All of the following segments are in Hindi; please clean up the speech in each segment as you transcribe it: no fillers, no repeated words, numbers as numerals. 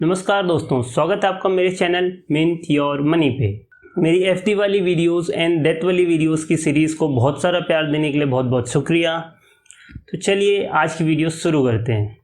नमस्कार दोस्तों, स्वागत है आपका मेरे चैनल मिंट योर मनी पे। मेरी एफडी वाली वीडियोस एंड डेथ वाली वीडियोस की सीरीज़ को बहुत सारा प्यार देने के लिए बहुत बहुत शुक्रिया। तो चलिए आज की वीडियो शुरू करते हैं।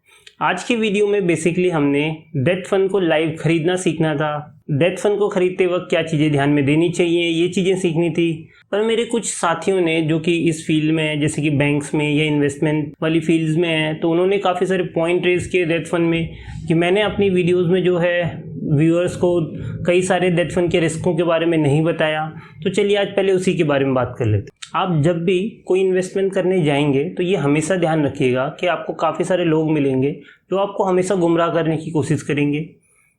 आज की वीडियो में बेसिकली हमने डेथ फंड को लाइव खरीदना सीखना था। डेथ फंड को खरीदते वक्त क्या चीज़ें ध्यान में देनी चाहिए, ये चीज़ें सीखनी थी। पर मेरे कुछ साथियों ने जो कि इस फील्ड में है, जैसे कि बैंक्स में या इन्वेस्टमेंट वाली फील्ड्स में है, तो उन्होंने काफ़ी सारे पॉइंट रेज किए डेथ फंड में कि मैंने अपनी वीडियोस में जो है व्यूअर्स को कई सारे डेथ फंड के रिस्कों के बारे में नहीं बताया। तो चलिए आज पहले उसी के बारे में बात कर लेते हैं। आप जब भी कोई इन्वेस्टमेंट करने जाएंगे तो ये हमेशा ध्यान रखिएगा कि आपको काफ़ी सारे लोग मिलेंगे जो आपको हमेशा गुमराह करने की कोशिश करेंगे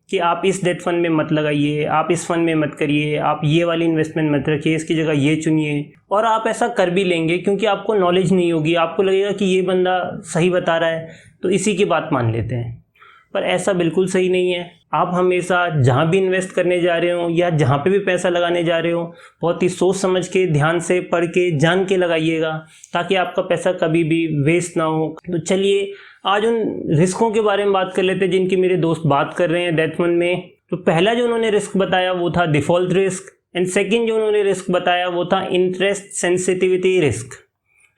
कि आप इस डेथ फंड में मत लगाइए, आप इस फंड में मत करिए, आप ये वाली इन्वेस्टमेंट मत रखिए, इसकी जगह ये चुनिए। और आप ऐसा कर भी लेंगे क्योंकि आपको नॉलेज नहीं होगी, आपको लगेगा कि ये बंदा सही बता रहा है तो इसी की बात मान लेते हैं। पर ऐसा बिल्कुल सही नहीं है। आप हमेशा जहाँ भी इन्वेस्ट करने जा रहे हो या जहाँ पे भी पैसा लगाने जा रहे हो, बहुत ही सोच समझ के, ध्यान से, पढ़ के, जान के लगाइएगा ताकि आपका पैसा कभी भी वेस्ट ना हो। तो चलिए आज उन रिस्कों के बारे में बात कर लेते हैं जिनकी मेरे दोस्त बात कर रहे हैं डेथ फंड में। तो पहला जो उन्होंने रिस्क बताया वो था डिफॉल्ट रिस्क, एंड सेकेंड जो उन्होंने रिस्क बताया वो था इंटरेस्ट सेंसिटिविटी रिस्क।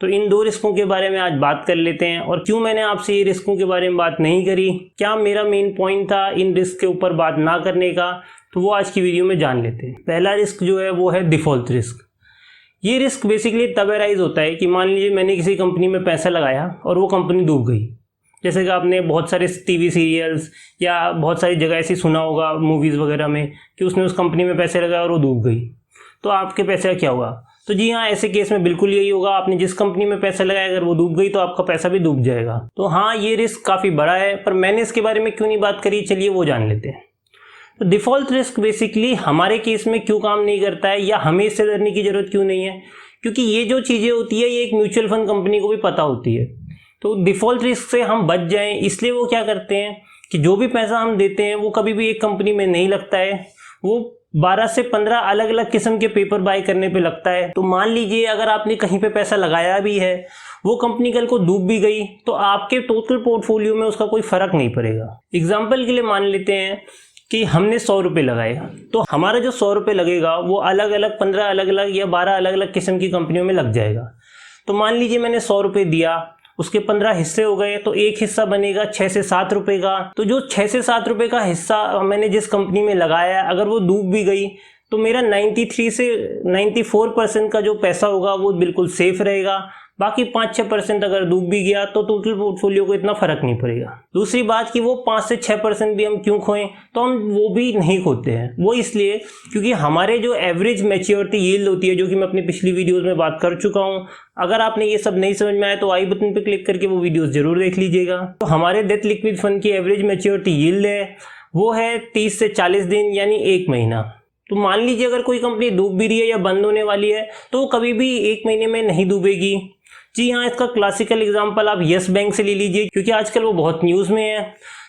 तो इन दो रिस्कों के बारे में आज बात कर लेते हैं। और क्यों मैंने आपसे ये रिस्कों के बारे में बात नहीं करी, क्या मेरा मेन पॉइंट था इन रिस्क के ऊपर बात ना करने का, तो वो आज की वीडियो में जान लेते हैं। पहला रिस्क जो है वो है डिफॉल्ट रिस्क। ये रिस्क बेसिकली तब अराइज होता है कि मान लीजिए मैंने किसी कंपनी में पैसा लगाया और वो कंपनी डूब गई। जैसे कि आपने बहुत सारे टीवी सीरियल्स या बहुत सारी जगह ऐसी सुना होगा मूवीज़ वगैरह में कि उसने उस कंपनी में पैसे लगाए और वो डूब गई, तो आपके पैसे का क्या होगा? तो जी हाँ, ऐसे केस में बिल्कुल यही होगा। आपने जिस कंपनी में पैसा लगाया अगर वो डूब गई तो आपका पैसा भी डूब जाएगा। तो हाँ, ये रिस्क काफ़ी बड़ा है, पर मैंने इसके बारे में क्यों नहीं बात करी, चलिए वो जान लेते हैं। तो डिफ़ॉल्ट रिस्क बेसिकली हमारे केस में क्यों काम नहीं करता है या हमें इससे डरने की ज़रूरत क्यों नहीं है, क्योंकि ये जो चीज़ें होती है ये एक म्यूचुअल फंड कंपनी को भी पता होती है। तो डिफ़ॉल्ट रिस्क से हम बच जाएँ इसलिए वो क्या करते हैं कि जो भी पैसा हम देते हैं वो कभी भी एक कंपनी में नहीं लगता है, वो 12 से 15 अलग अलग किस्म के पेपर बाय करने पे लगता है। तो मान लीजिए अगर आपने कहीं पे पैसा लगाया भी है, वो कंपनी कल को डूब भी गई तो आपके टोटल पोर्टफोलियो में उसका कोई फर्क नहीं पड़ेगा। एग्जाम्पल के लिए मान लेते हैं कि हमने 100 रुपये लगाए, तो हमारा जो 100 रुपये लगेगा वो अलग अलग 15 अलग अलग या 12 अलग अलग किस्म की कंपनियों में लग जाएगा। तो मान लीजिए मैंने 100 रुपये दिया, उसके 15 हिस्से हो गए, तो एक हिस्सा बनेगा 6 से 7 रुपए का। तो जो 6 से 7 रुपए का हिस्सा मैंने जिस कंपनी में लगाया है, अगर वो डूब भी गई तो मेरा 93 से 94% का जो पैसा होगा वो बिल्कुल सेफ रहेगा। बाकी 5-6% अगर डूब भी गया तो टोटल पोर्टफोलियो को इतना फर्क नहीं पड़ेगा। दूसरी बात कि वो 5 से 6% भी हम क्यों खोएं, तो हम वो भी नहीं खोते हैं। वो इसलिए क्योंकि हमारे जो एवरेज मैच्योरिटी यील्ड होती है, जो कि मैं अपनी पिछली वीडियोस में बात कर चुका हूँ, अगर आपने ये सब नहीं समझ में आया तो आई बटन पे क्लिक करके वो वीडियोस जरूर देख लीजिएगा। तो हमारे डेथ लिक्विड फंड की एवरेज मैच्योरिटी यील्ड है वो है 30 से 40 दिन यानी 1 महीना। तो मान लीजिए अगर कोई कंपनी डूब भी रही है या बंद होने वाली है तो वो कभी भी 1 महीने में नहीं डूबेगी। जी हाँ, इसका क्लासिकल एग्जांपल आप यस बैंक से ले लीजिए क्योंकि आजकल वो बहुत न्यूज़ में है।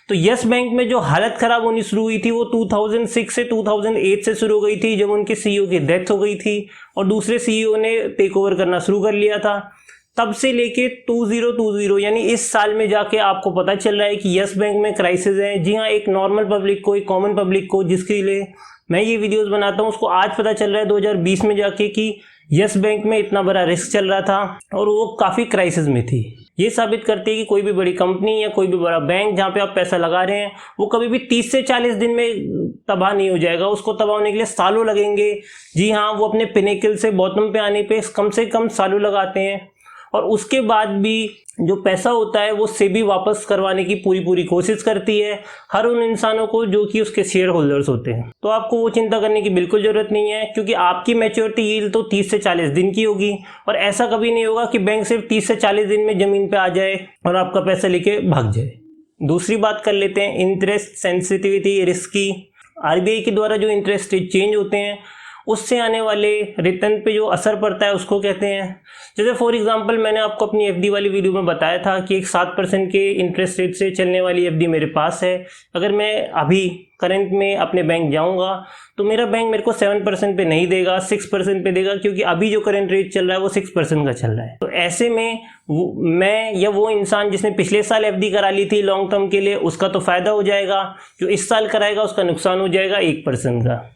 तो यस बैंक में जो हालत खराब होनी शुरू हुई थी वो 2006 से 2008 से शुरू हो गई थी, जब उनके सीईओ की डेथ हो गई थी और दूसरे सीईओ ने टेक ओवर करना शुरू कर लिया था। तब से लेके 2020 यानी इस साल में जाके आपको पता चल रहा है कि यस बैंक में क्राइसिस है। जी हाँ, एक नॉर्मल पब्लिक को, एक कॉमन पब्लिक को जिसके लिए मैं ये वीडियोस बनाता हूँ, उसको आज पता चल रहा है 2020 में जाके कि यस बैंक में इतना बड़ा रिस्क चल रहा था और वो काफ़ी क्राइसिस में थी। ये साबित करती है कि कोई भी बड़ी कंपनी या कोई भी बड़ा बैंक जहाँ पे आप पैसा लगा रहे हैं वो कभी भी 30 से 40 दिन में तबाह नहीं हो जाएगा। उसको तबाह होने के लिए सालों लगेंगे। जी हाँ, वो अपने पिनेकल से बॉटम पे आने पे कम से कम सालों लगाते हैं और उसके बाद भी जो पैसा होता है वो सेबी वापस करवाने की पूरी कोशिश करती है हर उन इंसानों को जो कि उसके शेयर होल्डर्स होते हैं। तो आपको वो चिंता करने की बिल्कुल ज़रूरत नहीं है क्योंकि आपकी मैच्योरिटी यील्ड तो 30 से 40 दिन की होगी और ऐसा कभी नहीं होगा कि बैंक सिर्फ 30 से 40 दिन में ज़मीन पे आ जाए और आपका पैसा लेके भाग जाए। दूसरी बात कर लेते हैं इंटरेस्ट सेंसिटिविटी रिस्क की। आरबीआई के द्वारा जो इंटरेस्ट रेट चेंज होते हैं उससे आने वाले रिटर्न पे जो असर पड़ता है उसको कहते हैं। जैसे फॉर एग्जांपल मैंने आपको अपनी एफडी वाली वीडियो में बताया था कि एक 7% के इंटरेस्ट रेट से चलने वाली एफडी मेरे पास है। अगर मैं अभी करंट में अपने बैंक जाऊंगा तो मेरा बैंक मेरे को 7% पे नहीं देगा, 6% पे देगा, क्योंकि अभी जो करंट रेट चल रहा है वो 6% का चल रहा है। तो ऐसे में मैं या वो इंसान जिसने पिछले साल एफडी करा ली थी लॉन्ग टर्म के लिए, उसका तो फायदा हो जाएगा, जो इस साल कराएगा उसका नुकसान हो जाएगा 1% का।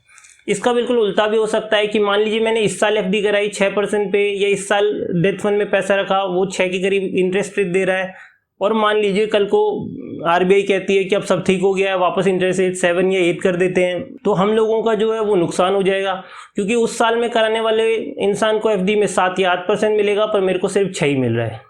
इसका बिल्कुल उल्टा भी हो सकता है कि मान लीजिए मैंने इस साल एफडी कराई 6% पे, या इस साल डेथ फंड में पैसा रखा वो 6 के करीब इंटरेस्ट रेट दे रहा है, और मान लीजिए कल को आरबीआई कहती है कि अब सब ठीक हो गया है, वापस इंटरेस्ट रेट 7 या 8 कर देते हैं, तो हम लोगों का जो है वो नुकसान हो जाएगा, क्योंकि उस साल में कराने वाले इंसान को एफडी में 7 या 8% मिलेगा, पर मेरे को सिर्फ 6 ही मिल रहा है।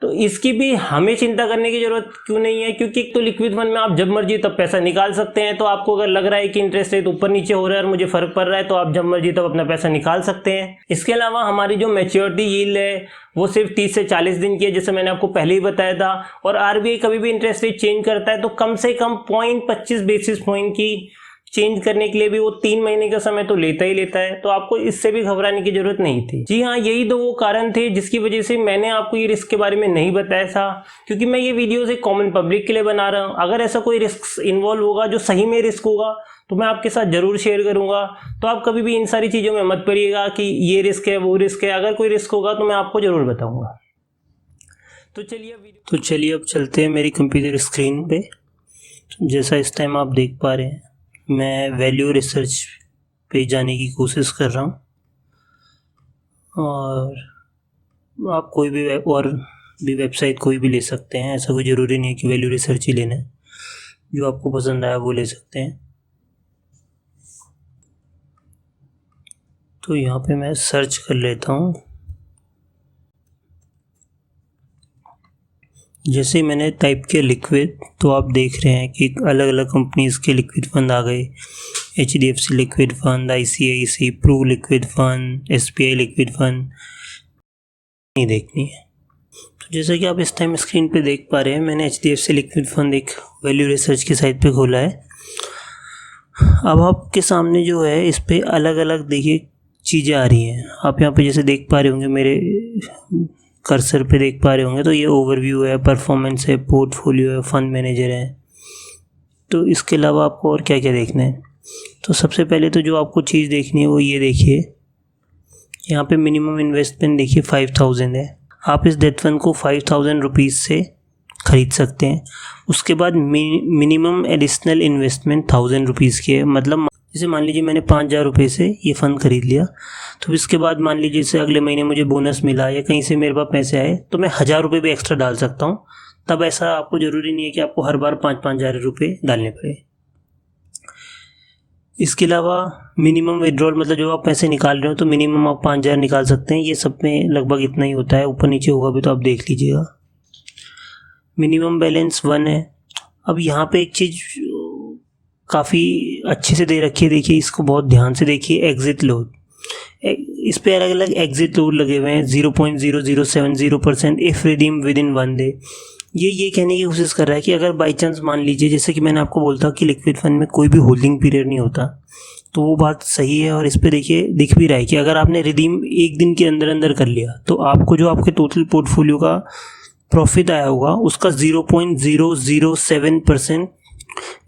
तो इसकी भी हमें चिंता करने की जरूरत क्यों नहीं है, क्योंकि एक तो लिक्विड फंड में आप जब मर्जी तब पैसा निकाल सकते हैं। तो आपको अगर लग रहा है कि इंटरेस्ट रेट ऊपर नीचे हो रहा है और मुझे फर्क पड़ रहा है, तो आप जब मर्जी तब अपना पैसा निकाल सकते हैं। इसके अलावा हमारी जो मैच्योरिटी यील्ड है वो सिर्फ 30 से 40 दिन की है, जैसे मैंने आपको पहले ही बताया था। और आरबीआई कभी भी इंटरेस्ट रेट चेंज करता है तो कम से कम 0.25 बेसिस पॉइंट की चेंज करने के लिए भी वो 3 महीने का समय तो लेता ही लेता है। तो आपको इससे भी घबराने की जरूरत नहीं थी। जी हाँ, यही दो वो कारण थे जिसकी वजह से मैंने आपको ये रिस्क के बारे में नहीं बताया था, क्योंकि मैं ये वीडियोस एक कॉमन पब्लिक के लिए बना रहा हूँ। अगर ऐसा कोई रिस्क इन्वॉल्व होगा जो सही में रिस्क होगा तो मैं आपके साथ जरूर शेयर करूंगा। तो आप कभी भी इन सारी चीज़ों में मत पड़िएगा कि ये रिस्क है वो रिस्क है। अगर कोई रिस्क होगा तो मैं आपको जरूर बताऊंगा। तो चलिए अब चलते हैं मेरी कंप्यूटर स्क्रीन पे। जैसा इस टाइम आप देख पा रहे हैं, मैं वैल्यू रिसर्च पे जाने की कोशिश कर रहा हूँ, और आप कोई भी वेबसाइट कोई भी ले सकते हैं। ऐसा कोई ज़रूरी नहीं है कि वैल्यू रिसर्च ही लेना है, जो आपको पसंद आया वो ले सकते हैं। तो यहाँ पे मैं सर्च कर लेता हूँ। जैसे ही मैंने टाइप किया लिक्विड, तो आप देख रहे हैं कि अलग अलग कंपनीज़ के लिक्विड फंड आ गए। HDFC liquid fund, ICICI Pru liquid fund, SBI liquid fund नहीं देखनी है। तो जैसा कि आप इस टाइम स्क्रीन पे देख पा रहे हैं, मैंने HDFC लिक्विड फंड एक वैल्यू रिसर्च की साइट पे खोला है। अब आपके सामने जो है इस पे अलग अलग देखिए चीज़ें आ रही हैं। आप यहाँ पे जैसे देख पा रहे होंगे, मेरे कर्सर पे देख पा रहे होंगे, तो ये ओवरव्यू है, परफॉर्मेंस है, पोर्टफोलियो है, फंड मैनेजर है। तो इसके अलावा आपको और क्या क्या देखना है, तो सबसे पहले तो जो आपको चीज़ देखनी है वो ये देखिए, यहाँ पे मिनिमम इन्वेस्टमेंट देखिए 5000 है। आप इस डेट फंड को 5000 रुपीज़ से ख़रीद सकते हैं। उसके बाद मिनिमम एडिशनल इन्वेस्टमेंट 1000 रुपीज़ की है। मतलब जैसे मान लीजिए मैंने 5000 रुपये से ये फ़ंड ख़रीद लिया, तो इसके बाद मान लीजिए जैसे अगले महीने मुझे बोनस मिला या कहीं से मेरे पास पैसे आए, तो मैं 1000 रुपये भी एक्स्ट्रा डाल सकता हूँ। तब ऐसा आपको ज़रूरी नहीं है कि आपको हर बार 5-5 हज़ार रुपये डालने पड़े। इसके अलावा मिनिमम विड्रॉल, मतलब जब आप पैसे निकाल रहे हो तो मिनिमम आप 5000 निकाल सकते हैं। ये सब में लगभग इतना ही होता है, ऊपर नीचे होगा भी तो आप देख लीजिएगा। मिनिमम बैलेंस 1 है। अब यहाँ पे एक चीज़ काफ़ी अच्छे से दे रखी है, देखिए इसको बहुत ध्यान से देखिए। एग्जिट लोड, इस पे अलग अलग एग्जिट लोड लगे हुए हैं। 0.0070% if redeem with in 1 day. ये कहने की कोशिश कर रहा है कि अगर बाई चांस मान लीजिए, जैसे कि मैंने आपको बोलता कि लिक्विड फंड में कोई भी होल्डिंग पीरियड नहीं होता, तो वो बात सही है। और इस पे देखिए दिख भी रहा है कि अगर आपने रिडीम एक दिन के अंदर अंदर कर लिया, तो आपको जो आपके टोटल पोर्टफोलियो का प्रॉफिट आया होगा उसका 0.007%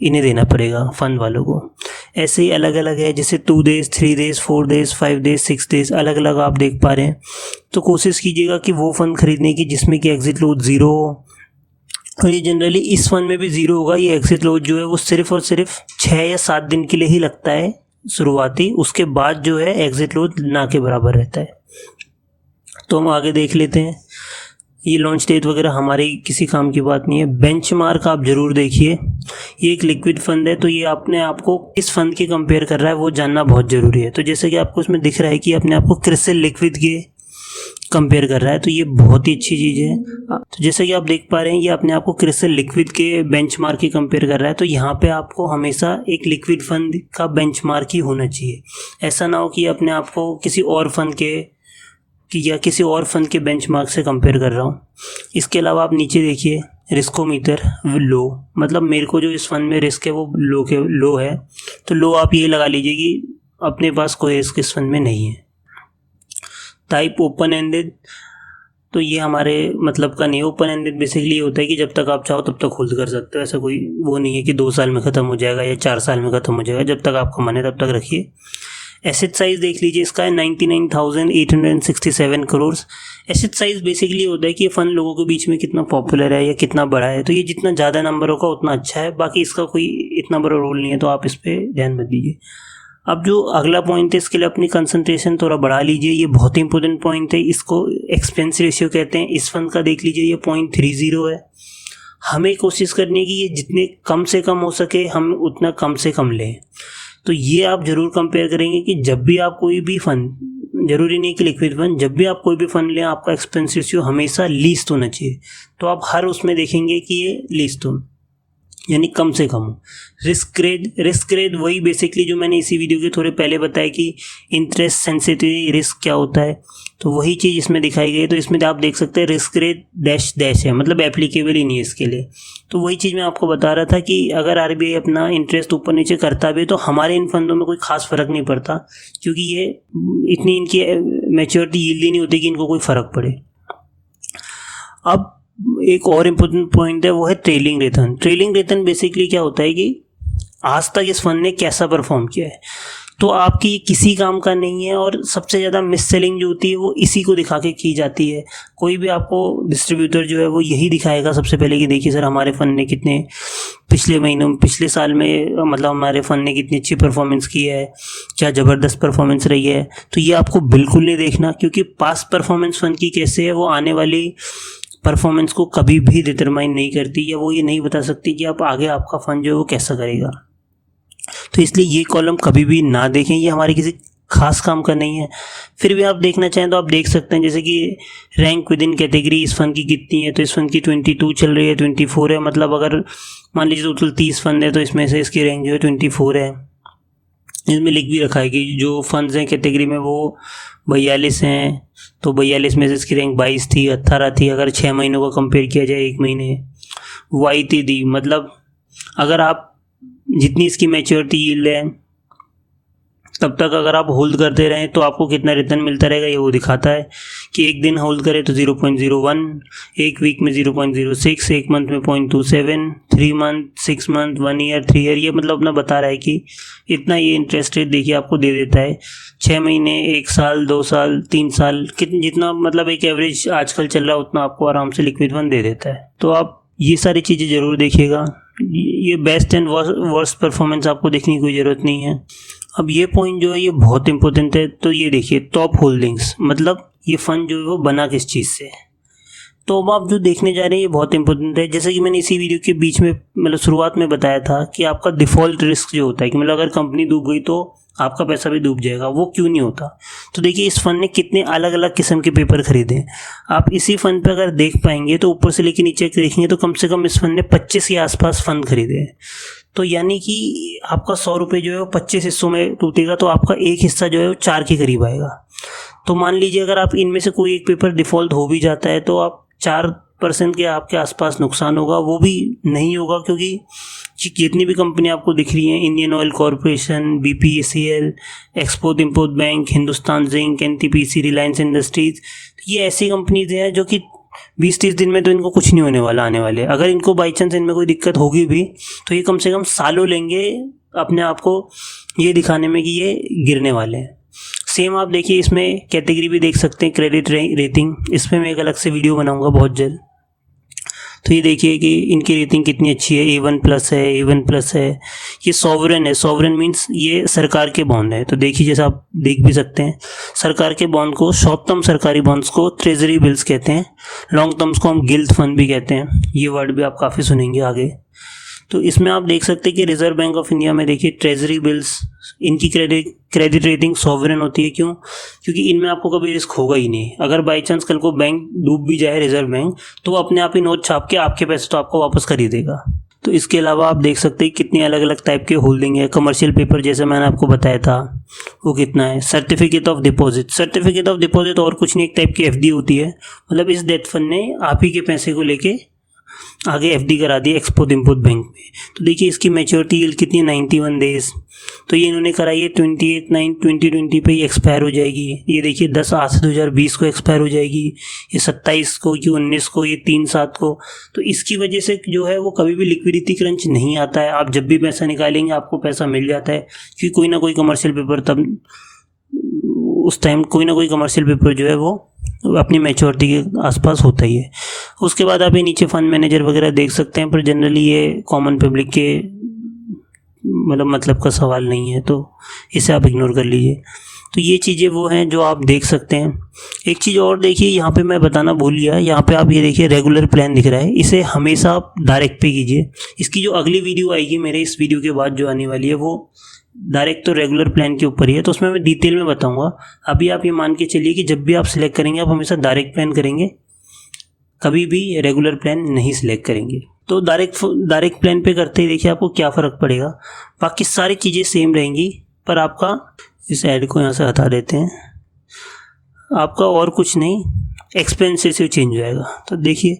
इन्हें देना पड़ेगा फंड वालों को। ऐसे ही अलग अलग है, जैसे 2 days, 3 days, 4 days, 5 days, 6 days, अलग अलग आप देख पा रहे हैं। तो कोशिश कीजिएगा कि वो फंड खरीदने की जिसमें कि एग्जिट लोड 0 हो। और ये जनरली इस फंड में भी 0 होगा। ये एग्जिट लोड जो है वो सिर्फ और सिर्फ 6 या 7 दिन के लिए ही लगता है शुरुआती, उसके बाद जो है एग्जिट लोड ना के बराबर रहता है। तो हम आगे देख लेते हैं। ये लॉन्च डेट वगैरह हमारे किसी काम की बात नहीं है। बेंचमार्क आप जरूर देखिए। ये एक लिक्विड फंड है, तो ये अपने आप को किस फंड के कंपेयर कर रहा है वो जानना बहुत ज़रूरी है। तो जैसे कि आपको इसमें दिख रहा है कि अपने आप को क्रिसिल लिक्विड के कंपेयर कर रहा है, तो ये बहुत ही अच्छी चीज़ है। तो जैसे कि आप देख पा रहे हैं, ये अपने आप को क्रिसिल लिक्विड के बेंचमार्क के कंपेयर कर रहा है। तो यहाँ पे आपको हमेशा एक लिक्विड फंड का बेंचमार्क ही होना चाहिए। ऐसा ना हो कि अपने आप को किसी और फंड के या किसी और फंड के बेंचमार्क से कंपेयर कर रहा हूँ। इसके अलावा आप नीचे देखिए, रिस्कोमीटर लो, मतलब मेरे को जो इस फंड में रिस्क है वो लो है। तो लो आप ये लगा लीजिए कि अपने पास कोई रिस्क इस फंड में नहीं है। टाइप ओपन एंडेड, तो ये हमारे मतलब का नहीं। ओपन एंडेड बेसिकली ये होता है कि जब तक आप चाहो तब तक होल्ड कर सकते हो। ऐसा कोई वो नहीं है कि 2 साल में ख़त्म हो जाएगा या 4 साल में ख़त्म हो जाएगा। जब तक आपका मन है तब तक रखिए। एसेट साइज देख लीजिए, इसका है 99,867 करोड़। एसेट साइज बेसिकली होता है कि ये फंड लोगों के बीच में कितना पॉपुलर है या कितना बड़ा है। तो ये जितना ज़्यादा नंबर होगा उतना अच्छा है। बाकी इसका कोई इतना बड़ा रोल नहीं है, तो आप इस पर ध्यान मत दीजिए। अब जो अगला पॉइंट है, इसके लिए अपनी कंसंट्रेशन थोड़ा बढ़ा लीजिए। ये बहुत ही इंपॉर्टेंट पॉइंट है। इसको एक्सपेंस रेशियो कहते हैं। इस फंड का देख लीजिए, ये 0.30 है। हमें कोशिश करनी है कि ये जितने कम से कम हो सके हम उतना कम से कम लें। तो ये आप ज़रूर कंपेयर करेंगे कि जब भी आप कोई भी फंड, जरूरी नहीं कि लिक्विड फंड, जब भी आप कोई भी फंड लें आपका एक्सपेंस रेशियो हमेशा लीस्ट होना चाहिए। तो आप हर उसमें देखेंगे कि ये लीस्ट हो, यानी कम से कम हो। रिस्क ग्रेड वही बेसिकली जो मैंने इसी वीडियो के थोड़े पहले बताया कि इंटरेस्ट सेंसिटिव रिस्क क्या होता है, तो वही चीज़ इसमें दिखाई गई है। तो इसमें आप देख सकते हैं रिस्क ग्रेड डैश डैश है, मतलब एप्लीकेबल ही नहीं है इसके लिए। तो वही चीज़ मैं आपको बता रहा था कि अगर आरबीआई अपना इंटरेस्ट ऊपर नीचे करता भी तो हमारे इन फंडों में कोई खास फ़र्क नहीं पड़ता, क्योंकि ये इतनी इनकी मैच्योरिटी यील्ड ही नहीं होती कि इनको कोई फ़र्क पड़े। अब एक और इम्पोर्टेंट पॉइंट है, वो है trailing return. Trailing return basically क्या होता है कि आज तक इस फंड ने कैसा परफॉर्म किया है। तो आपकी ये किसी काम का नहीं है, और सबसे ज़्यादा मिस सेलिंग जो होती है वो इसी को दिखा के की जाती है। कोई भी आपको डिस्ट्रीब्यूटर जो है वो यही दिखाएगा सबसे पहले कि देखिए सर हमारे फंड ने कितने पिछले महीनों में, पिछले साल में मतलब हमारे फंड ने कितनी अच्छी परफॉर्मेंस की है, क्या ज़बरदस्त परफॉर्मेंस रही है। तो ये आपको बिल्कुल नहीं देखना, क्योंकि पास्ट परफॉर्मेंस फंड की कैसे है वो आने वाली परफॉर्मेंस को कभी भी डिटरमाइन नहीं करती, या वो ये नहीं बता सकती कि आप आगे आपका फंड जो है वो कैसा करेगा। तो इसलिए ये कॉलम कभी भी ना देखें, ये हमारे किसी खास काम का नहीं है। फिर भी आप देखना चाहें तो आप देख सकते हैं, जैसे कि रैंक विद इन कैटेगरी इस फंड की कितनी है। तो इस फंड की 22 चल रही है, 24 है। मतलब अगर मान लीजिए टोटल 30 फंड है तो इसमें से इसकी रैंक जो है 24 है। इसमें लिख भी रखा है कि जो फंड्स हैं कैटेगरी में वो 42 हैं, तो 42 में से इसकी रैंक 22 थी, 18 थी। अगर 6 महीनों का कंपेयर किया जाए, 1 महीने वाई दी, मतलब अगर आप जितनी इसकी मैच्योरिटी यील्ड है तब तक अगर आप होल्ड करते रहें तो आपको कितना रिटर्न मिलता रहेगा, ये वो दिखाता है कि एक दिन होल्ड करें तो 0.01, एक वीक में 0.06, एक मंथ में 0.27, 3 मंथ, 6 मंथ, 1 ईयर, 3 ईयर, ये मतलब अपना बता रहा है कि इतना ये इंटरेस्ट रेट देखिए आपको दे देता है। 6 महीने, 1 साल, 2 साल, 3 साल, जितना मतलब एक एवरेज आजकल चल रहा है उतना आपको आराम से लिक्विड फंड दे देता है। तो आप ये सारी चीज़ें ज़रूर देखिएगा। ये बेस्ट एंड वर्स्ट परफॉर्मेंस आपको देखने की कोई ज़रूरत नहीं है। अब ये पॉइंट जो है ये बहुत इंपॉर्टेंट है। तो ये देखिए टॉप होल्डिंग्स, मतलब ये फंड जो है वो बना किस चीज़ से है। तो अब आप जो देखने जा रहे हैं ये बहुत इंपॉर्टेंट है। जैसे कि मैंने इसी वीडियो के बीच में मतलब शुरुआत में बताया था कि आपका डिफ़ॉल्ट रिस्क जो होता है कि मतलब अगर कंपनी डूब गई तो आपका पैसा भी डूब जाएगा, वो क्यों नहीं होता। तो देखिए इस फंड ने कितने अलग अलग किस्म के पेपर खरीदे हैं। आप इसी फंड पे अगर देख पाएंगे तो ऊपर से लेकर नीचे देखेंगे तो कम से कम इस फंड ने 25 के आसपास फंड खरीदे हैं। तो यानी कि आपका 100 रुपये जो है वो 25 हिस्सों में टूटेगा, तो आपका एक हिस्सा जो है वो 4 के करीब आएगा। तो मान लीजिए अगर आप इनमें से कोई एक पेपर डिफ़ॉल्ट हो भी जाता है तो आप 4% के आपके आसपास नुकसान होगा, वो भी नहीं होगा, क्योंकि जितनी भी कंपनी आपको दिख रही हैं, Indian oil corporation, BPCL, export import bank, Hindustan zinc, NTPC, Reliance industries, ये ऐसी कंपनीज हैं जो कि 20-30 दिन में तो इनको कुछ नहीं होने वाला आने वाले। अगर इनको बाई चांस इनमें कोई दिक्कत होगी भी तो ये कम से कम सालों लेंगे अपने आप को ये दिखाने में कि ये गिरने वाले हैं। सेम आप देखिए इसमें कैटेगरी भी देख सकते हैं, क्रेडिट रेटिंग, इसमें मैं एक अलग से वीडियो बनाऊंगा बहुत जल्द। तो ये देखिए कि इनकी रेटिंग कितनी अच्छी है, A1+ है, A1+ है। ये सॉवरेन है, सॉवरेन मीन्स ये सरकार के बॉन्ड है। तो देखिए जैसा आप देख भी सकते हैं, सरकार के बॉन्ड को, शॉर्ट टर्म सरकारी बॉन्ड्स को ट्रेजरी बिल्स कहते हैं, लॉन्ग टर्म्स को हम गिल्ट फंड भी कहते हैं। ये वर्ड भी आप काफ़ी सुनेंगे आगे। तो इसमें आप देख सकते हैं कि रिजर्व बैंक ऑफ इंडिया में देखिए ट्रेजरी बिल्स, इनकी क्रेडिट रेटिंग सॉवरेन होती है। क्यों? क्योंकि इनमें आपको कभी रिस्क होगा ही नहीं। अगर बाई चांस कल को बैंक डूब भी जाए, रिजर्व बैंक, तो वो अपने आप ही नोट छाप के आपके पैसे तो आपको वापस कर ही देगा। तो इसके अलावा आप देख सकते हैं कितनी अलग अलग टाइप के होल्डिंग है। कमर्शियल पेपर जैसे मैंने आपको बताया था वो कितना है। सर्टिफिकेट ऑफ डिपॉजिट और कुछ नहीं, एक टाइप की FD होती है। मतलब इस डेट फंड ने आप ही के पैसे को लेके आगे एफडी करा दी एक्सपोर्ट इंपोर्ट बैंक में। तो देखिए इसकी मैच्योरिटी यील्ड कितनी है, 91 डेज। तो ये इन्होंने कराई है 28/9/2020 पे ही एक्सपायर हो जाएगी। ये देखिए 10/8/2020 को एक्सपायर हो जाएगी, ये 27 को, ये 19 को, ये 3/7 को। तो इसकी वजह से जो है वो कभी भी लिक्विडिटी क्रंच नहीं आता है। आप जब भी पैसा निकालेंगे आपको पैसा मिल जाता है, क्योंकि कोई ना कोई कमर्शियल पेपर तब उस टाइम कोई ना कोई कमर्शियल पेपर जो है वो अपनी मैच्योरिटी के आसपास होता ही है। उसके बाद आप ये नीचे फंड मैनेजर वगैरह देख सकते हैं, पर जनरली ये कॉमन पब्लिक के मतलब का सवाल नहीं है, तो इसे आप इग्नोर कर लीजिए। तो ये चीज़ें वो हैं जो आप देख सकते हैं। एक चीज़ और देखिए, यहाँ पे मैं बताना भूल गया, यहाँ पे आप ये देखिए रेगुलर प्लान दिख रहा है, इसे हमेशा आप डायरेक्ट पे कीजिए। इसकी जो अगली वीडियो आएगी मेरे इस वीडियो के बाद जो आने वाली है, वो डायरेक्ट तो रेगुलर प्लान के ऊपर ही है, तो उसमें मैं डिटेल में बताऊंगा। अभी आप ये मान के चलिए कि जब भी आप सिलेक्ट करेंगे आप हमेशा डायरेक्ट प्लान करेंगे, कभी भी रेगुलर प्लान नहीं सिलेक्ट करेंगे। तो डायरेक्ट प्लान पे करते ही देखिए आपको क्या फ़र्क पड़ेगा। बाकी सारी चीज़ें सेम रहेंगी, पर आपका इस ऐड को यहाँ से हटा देते हैं, आपका और कुछ नहीं, एक्सपेंसेस से चेंज हो जाएगा। तो देखिए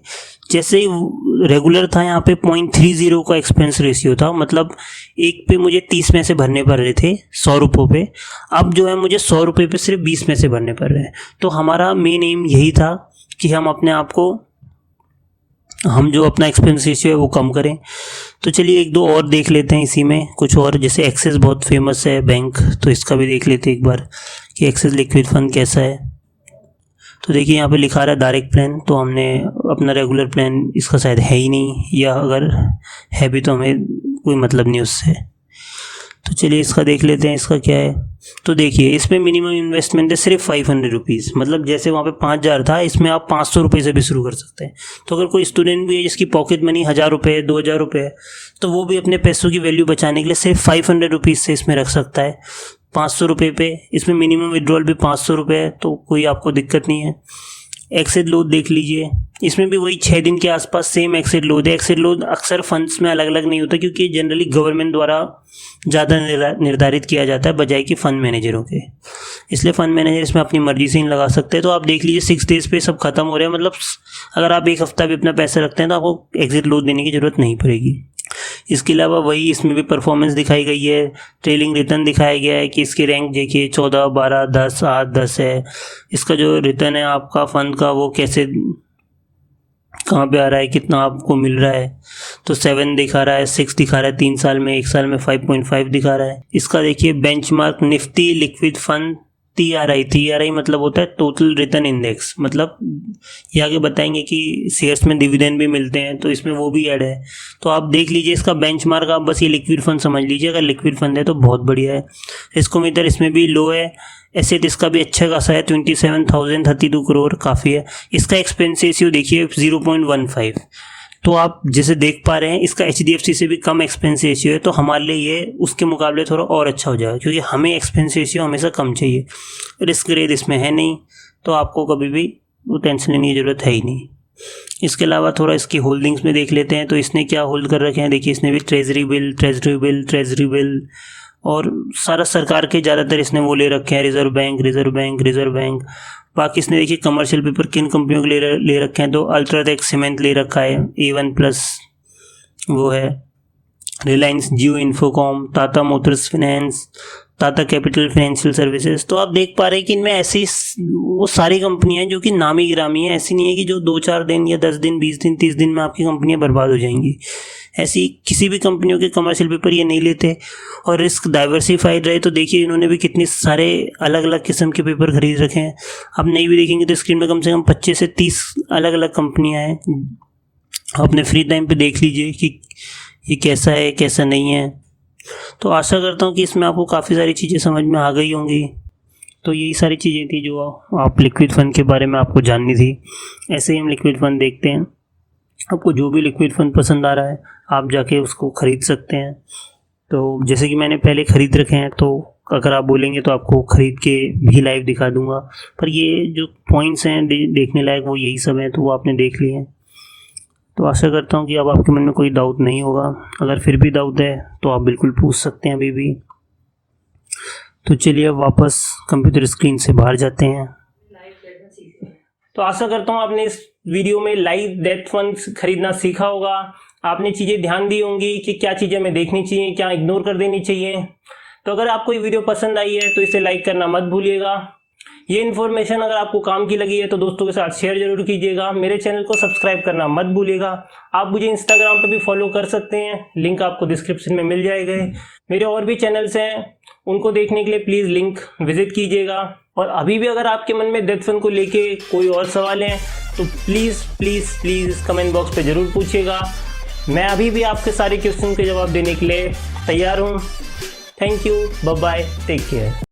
जैसे ही रेगुलर था यहाँ पे 0.30 का एक्सपेंस रेशियो था, मतलब एक पे मुझे 30 में से भरने पड़ रहे थे 100 रुपये पे, अब जो है मुझे 100 रुपये पे सिर्फ 20 में से भरने पड़ रहे हैं। तो हमारा मेन एम यही था कि हम अपने आप को, हम जो अपना एक्सपेंस रेशियो है वो कम करें। तो चलिए एक दो और देख लेते हैं इसी में कुछ और, जैसे एक्सिस बहुत फेमस है बैंक, तो इसका भी देख लेते हैं एक बार कि एक्सिस लिक्विड फंड कैसा है। तो देखिए यहाँ पे लिखा रहा है डायरेक्ट प्लान, तो हमने अपना रेगुलर प्लान इसका शायद है ही नहीं, या अगर है भी तो हमें कोई मतलब नहीं उससे। तो चलिए इसका देख लेते हैं, इसका क्या है। तो देखिए इसमें मिनिमम इन्वेस्टमेंट है सिर्फ 500 रुपीज़, मतलब जैसे वहाँ पे 5000 था, इसमें आप 500 रुपये से भी शुरू कर सकते हैं। तो अगर कोई स्टूडेंट भी है जिसकी पॉकेट मनी 1000 रुपये 2000 रुपये है, तो वो भी अपने पैसों की वैल्यू बचाने के लिए सिर्फ 500 रुपीज़ से इसमें रख सकता है। 500 रुपये पे इसमें मिनिमम विड्रॉल भी 500 रुपये है, तो कोई आपको दिक्कत नहीं है। एक्सिट लोड देख लीजिए, इसमें भी वही 6 दिन के आसपास सेम एक्सिट लोड है। एक्सिट लोड अक्सर फंड्स में अलग अलग नहीं होता, क्योंकि जनरली गवर्नमेंट द्वारा ज़्यादा निर्धारित किया जाता है बजाय कि फ़ंड मैनेजरों के, इसलिए फ़ंड मैनेजर इसमें अपनी मर्जी से ही लगा सकते हैं। तो आप देख लीजिए 6 डेज़ पे सब खत्म हो रहा है, मतलब अगर आप एक हफ्ता भी अपना पैसा रखते हैं तो आपको एक्सिट लोड देने की ज़रूरत नहीं पड़ेगी। इसके अलावा वही इसमें भी परफॉर्मेंस दिखाई गई है, ट्रेलिंग रिटर्न दिखाया गया है कि इसकी रैंक देखिए 14, 12, 10, 8, 10 है। इसका जो रिटर्न है आपका फ़ंड का वो कैसे कहाँ पे आ रहा है, कितना आपको मिल रहा है, तो 7 दिखा रहा है, 6 दिखा रहा है 3 साल में, 1 साल में 5.5 दिखा रहा है। इसका देखिए benchmark Nifty liquid fund TRI मतलब होता है टोटल रिटर्न इंडेक्स, मतलब ये आगे बताएंगे कि शेयर्स में डिविडेंड भी मिलते हैं, तो इसमें वो भी ऐड है। तो आप देख लीजिए इसका बेंचमार्क, आप बस ये लिक्विड फंड समझ लीजिए, अगर लिक्विड फंड है तो बहुत बढ़िया है। रिस्कोमीटर इसमें भी लो है, एसेट इसका भी अच्छा खासा है 27,032 करोड़, काफ़ी है। इसका एक्सपेंस रेशियो देखिए 0.15, तो आप जैसे देख पा रहे हैं इसका HDFC से भी कम एक्सपेंस रेशियो है, तो हमारे लिए ये उसके मुकाबले थोड़ा और अच्छा हो जाएगा, क्योंकि हमें एक्सपेंस रेशियो हमेशा कम चाहिए। रिस्क रेट इसमें है नहीं, तो आपको कभी भी वो टेंशन लेने की ज़रूरत है ही नहीं। इसके अलावा थोड़ा इसकी होल्डिंग्स में देख लेते हैं, तो इसने क्या होल्ड कर रखे हैं। देखिए इसने भी ट्रेजरी बिल और सारा सरकार के ज़्यादातर इसने वो ले रखे हैं, रिजर्व बैंक। बाकी इसने देखिए कमर्शियल पेपर किन कंपनियों के ले रखे हैं, तो अल्ट्राटेक सीमेंट ले रखा है, A1+ वो है, Reliance Jio Infocomm, Tata Motors Finance, Tata Capital Financial Services. तो आप देख पा रहे हैं कि इनमें ऐसी वो सारी कंपनियां हैं जो कि नामी गिरामी है, ऐसी नहीं है कि जो 2-4 दिन या 10 दिन 20 दिन 30 दिन में आपकी कंपनियां बर्बाद हो जाएंगी। ऐसी किसी भी कंपनियों के कमर्शियल पेपर ये नहीं लेते, और रिस्क डाइवर्सिफाइड रहे। तो देखिए इन्होंने भी कितने सारे अलग अलग किस्म के पेपर खरीद रखे हैं। आप नहीं भी देखेंगे तो स्क्रीन पर कम से कम 25 से 30 अलग अलग कंपनियां हैं। अपने फ्री टाइम पे देख लीजिए कि ये कैसा है कैसा नहीं है। तो आशा करता हूँ कि इसमें आपको काफ़ी सारी चीज़ें समझ में आ गई होंगी। तो यही सारी चीज़ें थी जो आप लिक्विड फंड के बारे में आपको जाननी थी। ऐसे ही हम लिक्विड फंड देखते हैं, आपको जो भी लिक्विड फंड पसंद आ रहा है आप जाके उसको ख़रीद सकते हैं। तो जैसे कि मैंने पहले ख़रीद रखे हैं, तो अगर आप बोलेंगे तो आपको ख़रीद के भी लाइव दिखा दूंगा, पर ये जो पॉइंट्स हैं देखने लायक वो यही सब हैं, तो वो आपने देख लिए हैं। तो आशा करता हूँ कि अब आपके मन में कोई डाउट नहीं होगा। अगर फिर भी डाउट है तो आप बिल्कुल पूछ सकते हैं अभी भी। तो चलिए अब वापस कंप्यूटर स्क्रीन से बाहर जाते हैं। तो आशा करता हूँ आपने इस वीडियो में लाइव डेथ फंड्स खरीदना सीखा होगा। आपने चीज़ें ध्यान दी होंगी कि क्या चीज़ें हमें देखनी चाहिए, क्या इग्नोर कर देनी चाहिए। तो अगर आपको ये वीडियो पसंद आई है तो इसे लाइक करना मत भूलिएगा। ये इन्फॉर्मेशन अगर आपको काम की लगी है तो दोस्तों के साथ शेयर जरूर कीजिएगा। मेरे चैनल को सब्सक्राइब करना मत भूलिएगा। आप मुझे इंस्टाग्राम पे भी फॉलो कर सकते हैं, लिंक आपको डिस्क्रिप्शन में मिल जाएगा। मेरे और भी चैनल्स हैं, उनको देखने के लिए प्लीज़ लिंक विजिट कीजिएगा। और अभी भी अगर आपके मन में डेथ फंड को लेके कोई और सवाल हैं तो please please please comment box पे ज़रूर पूछिएगा। मैं अभी भी आपके सारे क्वेश्चन के जवाब देने के लिए तैयार हूँ। Thank you, bye bye, take care.